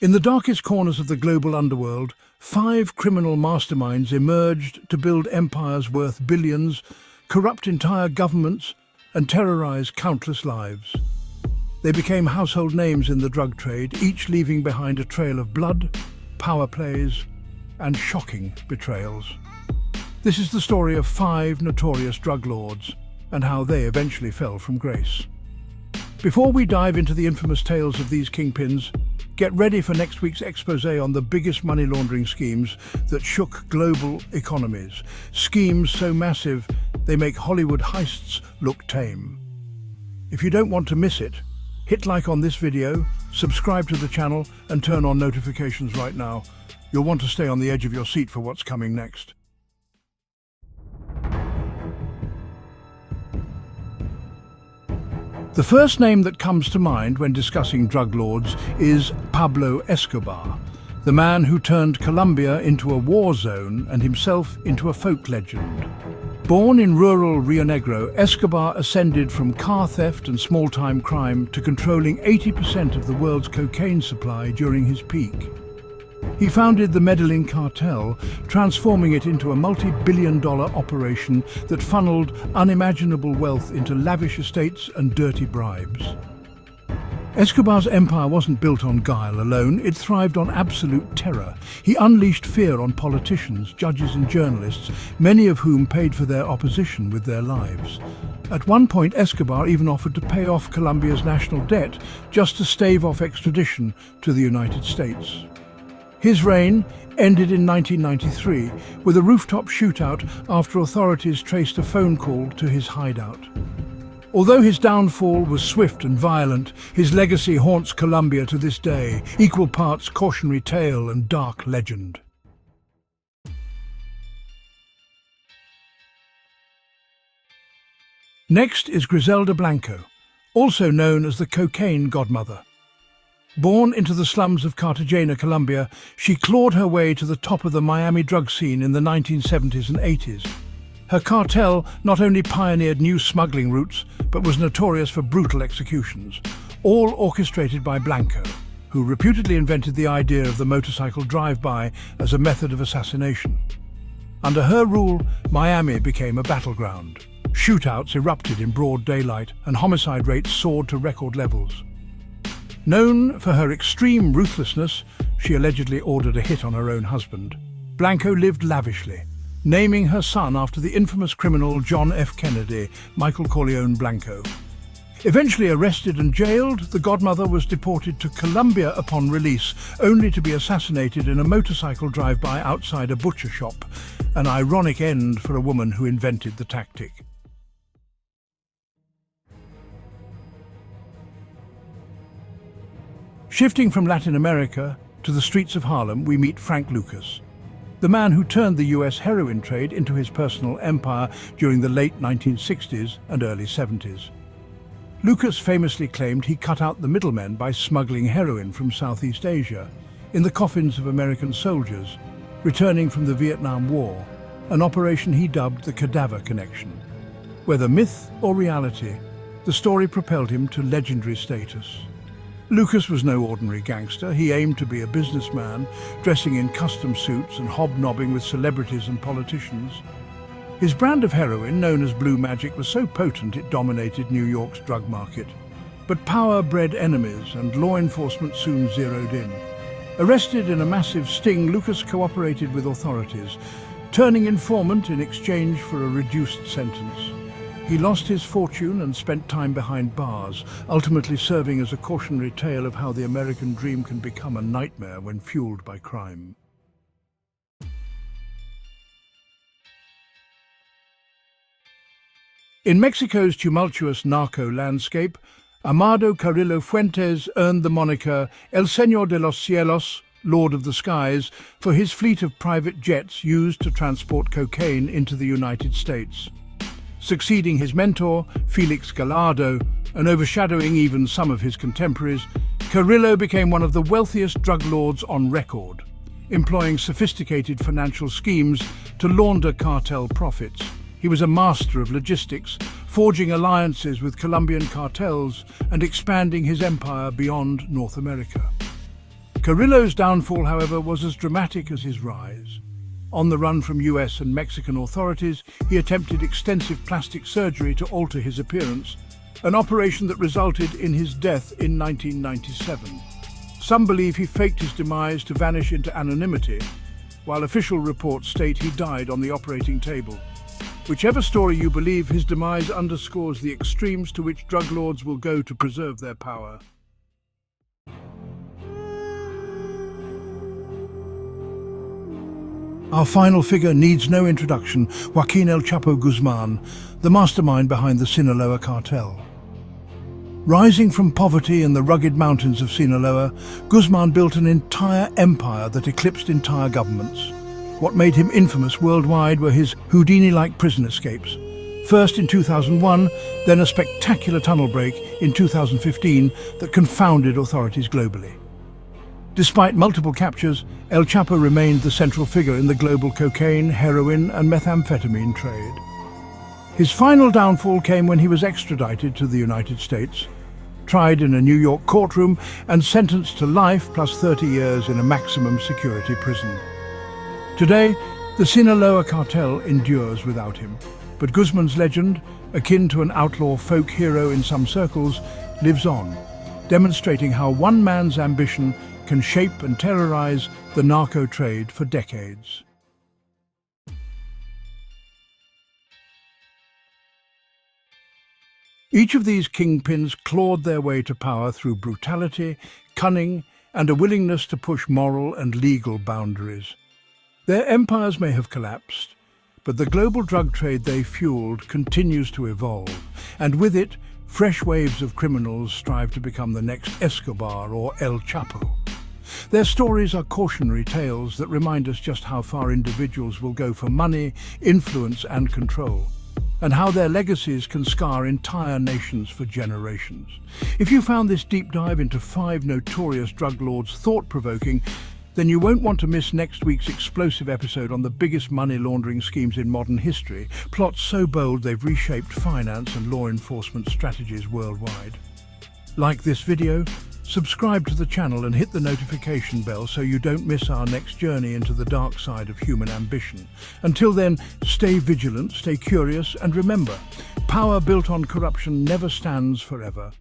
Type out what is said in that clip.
In the darkest corners of the global underworld, 5 criminal masterminds emerged to build empires worth billions, corrupt entire governments, and terrorize countless lives. They became household names in the drug trade, each leaving behind a trail of blood, power plays, and shocking betrayals. This is the story of 5 notorious drug lords and how they eventually fell from grace. Before we dive into the infamous tales of these kingpins, get ready for next week's exposé on the biggest money laundering schemes that shook global economies. Schemes so massive, they make Hollywood heists look tame. If you don't want to miss it, hit like on this video, subscribe to the channel, and turn on notifications right now. You'll want to stay on the edge of your seat for what's coming next. The first name that comes to mind when discussing drug lords is Pablo Escobar, the man who turned Colombia into a war zone and himself into a folk legend. Born in rural Rio Negro, Escobar ascended from car theft and small-time crime to controlling 80% of the world's cocaine supply during his peak. He founded the Medellin Cartel, transforming it into a multi-billion-dollar operation that funneled unimaginable wealth into lavish estates and dirty bribes. Escobar's empire wasn't built on guile alone, it thrived on absolute terror. He unleashed fear on politicians, judges and journalists, many of whom paid for their opposition with their lives. At one point, Escobar even offered to pay off Colombia's national debt just to stave off extradition to the United States. His reign ended in 1993 with a rooftop shootout after authorities traced a phone call to his hideout. Although his downfall was swift and violent, his legacy haunts Colombia to this day, equal parts cautionary tale and dark legend. Next is Griselda Blanco, also known as the Cocaine Godmother. Born into the slums of Cartagena, Colombia, she clawed her way to the top of the Miami drug scene in the 1970s and 80s. Her cartel not only pioneered new smuggling routes, but was notorious for brutal executions, all orchestrated by Blanco, who reputedly invented the idea of the motorcycle drive-by as a method of assassination. Under her rule, Miami became a battleground. Shootouts erupted in broad daylight, and homicide rates soared to record levels. Known for her extreme ruthlessness, she allegedly ordered a hit on her own husband. Blanco lived lavishly, naming her son after the infamous criminal John F. Kennedy, Michael Corleone Blanco. Eventually arrested and jailed, the godmother was deported to Colombia upon release, only to be assassinated in a motorcycle drive-by outside a butcher shop, an ironic end for a woman who invented the tactic. Shifting from Latin America to the streets of Harlem, we meet Frank Lucas, the man who turned the US heroin trade into his personal empire during the late 1960s and early 70s. Lucas famously claimed he cut out the middlemen by smuggling heroin from Southeast Asia in the coffins of American soldiers returning from the Vietnam War, an operation he dubbed the Cadaver Connection. Whether myth or reality, the story propelled him to legendary status. Lucas was no ordinary gangster. He aimed to be a businessman, dressing in custom suits and hobnobbing with celebrities and politicians. His brand of heroin, known as Blue Magic, was so potent it dominated New York's drug market. But power bred enemies, and law enforcement soon zeroed in. Arrested in a massive sting, Lucas cooperated with authorities, turning informant in exchange for a reduced sentence. He lost his fortune and spent time behind bars, ultimately serving as a cautionary tale of how the American dream can become a nightmare when fueled by crime. In Mexico's tumultuous narco landscape, Amado Carrillo Fuentes earned the moniker El Señor de los Cielos, Lord of the Skies, for his fleet of private jets used to transport cocaine into the United States. Succeeding his mentor, Felix Gallardo, and overshadowing even some of his contemporaries, Carrillo became one of the wealthiest drug lords on record, employing sophisticated financial schemes to launder cartel profits. He was a master of logistics, forging alliances with Colombian cartels and expanding his empire beyond North America. Carrillo's downfall, however, was as dramatic as his rise. On the run from US and Mexican authorities, he attempted extensive plastic surgery to alter his appearance, an operation that resulted in his death in 1997. Some believe he faked his demise to vanish into anonymity, while official reports state he died on the operating table. Whichever story you believe, his demise underscores the extremes to which drug lords will go to preserve their power. Our final figure needs no introduction, Joaquin El Chapo Guzmán, the mastermind behind the Sinaloa Cartel. Rising from poverty in the rugged mountains of Sinaloa, Guzmán built an entire empire that eclipsed entire governments. What made him infamous worldwide were his Houdini-like prison escapes. First in 2001, then a spectacular tunnel break in 2015 that confounded authorities globally. Despite multiple captures, El Chapo remained the central figure in the global cocaine, heroin and methamphetamine trade. His final downfall came when he was extradited to the United States, tried in a New York courtroom and sentenced to life plus 30 years in a maximum security prison. Today, the Sinaloa cartel endures without him, but Guzmán's legend, akin to an outlaw folk hero in some circles, lives on, demonstrating how one man's ambition can shape and terrorize the narco trade for decades. Each of these kingpins clawed their way to power through brutality, cunning, and a willingness to push moral and legal boundaries. Their empires may have collapsed, but the global drug trade they fueled continues to evolve, and with it, fresh waves of criminals strive to become the next Escobar or El Chapo. Their stories are cautionary tales that remind us just how far individuals will go for money, influence, and control, and how their legacies can scar entire nations for generations. If you found this deep dive into 5 notorious drug lords thought-provoking, then you won't want to miss next week's explosive episode on the biggest money laundering schemes in modern history, plots so bold they've reshaped finance and law enforcement strategies worldwide. Like this video, subscribe to the channel and hit the notification bell so you don't miss our next journey into the dark side of human ambition. Until then, stay vigilant, stay curious, and remember, power built on corruption never stands forever.